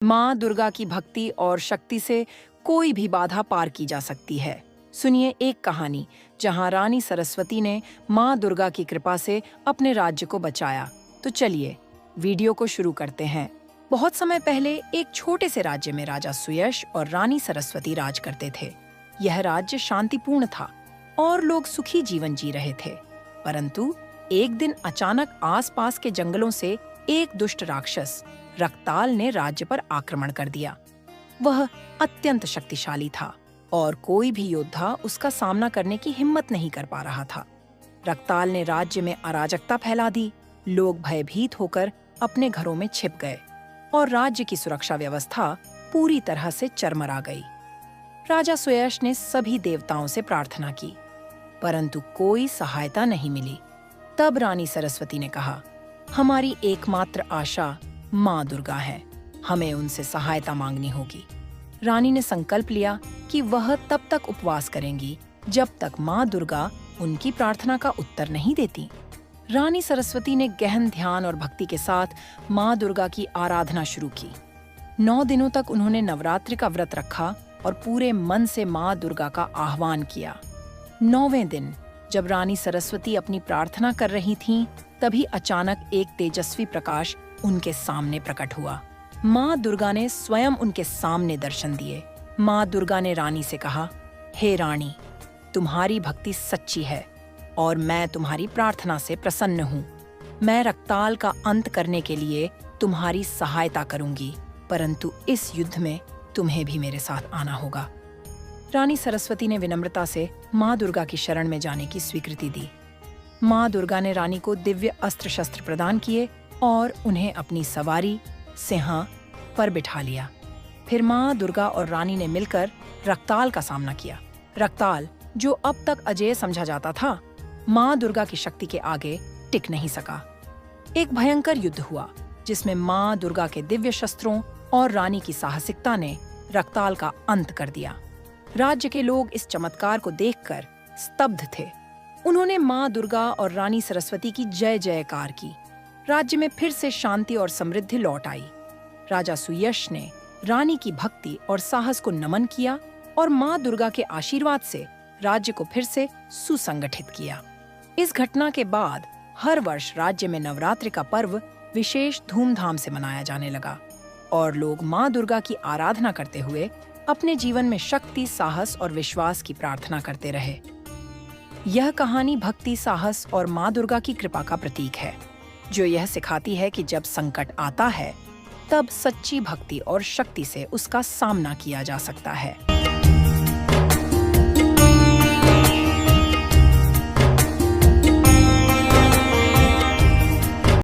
माँ दुर्गा की भक्ति और शक्ति से कोई भी बाधा पार की जा सकती है। सुनिए एक कहानी जहाँ रानी सरस्वती ने माँ दुर्गा की कृपा से अपने राज्य को बचाया। तो चलिए वीडियो को शुरू करते हैं। बहुत समय पहले एक छोटे से राज्य में राजा सुयश और रानी सरस्वती राज करते थे। यह राज्य शांतिपूर्ण था और लोग सुखी जीवन जी रहे थे। परंतु एक दिन अचानक आसपास के जंगलों से एक दुष्ट राक्षस रक्ताल ने राज्य पर आक्रमण कर दिया। वह अत्यंत शक्तिशाली था और कोई भी योद्धा उसका सामना करने की हिम्मत नहीं कर पा रहा था। रक्ताल ने राज्य में अराजकता फैला दी। लोग भयभीत होकर अपने घरों में छिप गए और राज्य की सुरक्षा व्यवस्था पूरी तरह से चरमरा गई। राजा सुयश ने सभी देवताओं से प्रार्थना की, परंतु कोई सहायता नहीं मिली। तब रानी सरस्वती ने कहा, हमारी एकमात्र आशा माँ दुर्गा है, हमें उनसे सहायता मांगनी होगी। रानी ने संकल्प लिया कि वह तब तक उपवास करेंगी जब तक माँ दुर्गा उनकी प्रार्थना का उत्तर नहीं देती। रानी सरस्वती ने गहन ध्यान और भक्ति के साथ माँ दुर्गा की आराधना शुरू की। 9 दिनों तक उन्होंने नवरात्रि का व्रत रखा और पूरे मन से माँ दुर्गा का आह्वान किया। 9वें दिन जब रानी सरस्वती अपनी प्रार्थना कर रही थीं, तभी अचानक एक तेजस्वी प्रकाश उनके सामने प्रकट हुआ। माँ दुर्गा ने स्वयं उनके सामने दर्शन दिए। माँ दुर्गा ने रानी से कहा, हे रानी, तुम्हारी भक्ति सच्ची है और मैं तुम्हारी प्रार्थना से प्रसन्न हूँ। मैं रक्ताल का अंत करने के लिए तुम्हारी सहायता करूंगी, परंतु इस युद्ध में तुम्हें भी मेरे साथ आना होगा। रानी सरस्वती ने विनम्रता से माँ दुर्गा की शरण में जाने की स्वीकृति दी। माँ दुर्गा ने रानी को दिव्य अस्त्र शस्त्र प्रदान किए और उन्हें अपनी सवारी सिंहा पर बिठा लिया। फिर माँ दुर्गा और रानी ने मिलकर रक्ताल का सामना किया। रक्ताल, जो अब तक अजेय समझा जाता था, माँ दुर्गा की शक्ति के आगे टिक नहीं सका। एक भयंकर युद्ध हुआ जिसमें माँ दुर्गा के दिव्य शस्त्रों और रानी की साहसिकता ने रक्ताल का अंत कर दिया। राज्य के लोग इस चमत्कार को देखकर स्तब्ध थे। उन्होंने माँ दुर्गा और रानी सरस्वती की जय जयकार की। राज्य में फिर से शांति और समृद्धि लौट आई। राजा सुयश ने रानी की भक्ति और साहस को नमन किया और माँ दुर्गा के आशीर्वाद से राज्य को फिर से सुसंगठित किया। इस घटना के बाद हर वर्ष राज्य में नवरात्रि का पर्व विशेष धूमधाम से मनाया जाने लगा और लोग माँ दुर्गा की आराधना करते हुए अपने जीवन में शक्ति, साहस और विश्वास की प्रार्थना करते रहे। यह कहानी भक्ति, साहस और माँ दुर्गा की कृपा का प्रतीक है, जो यह सिखाती है कि जब संकट आता है, तब सच्ची भक्ति और शक्ति से उसका सामना किया जा सकता है।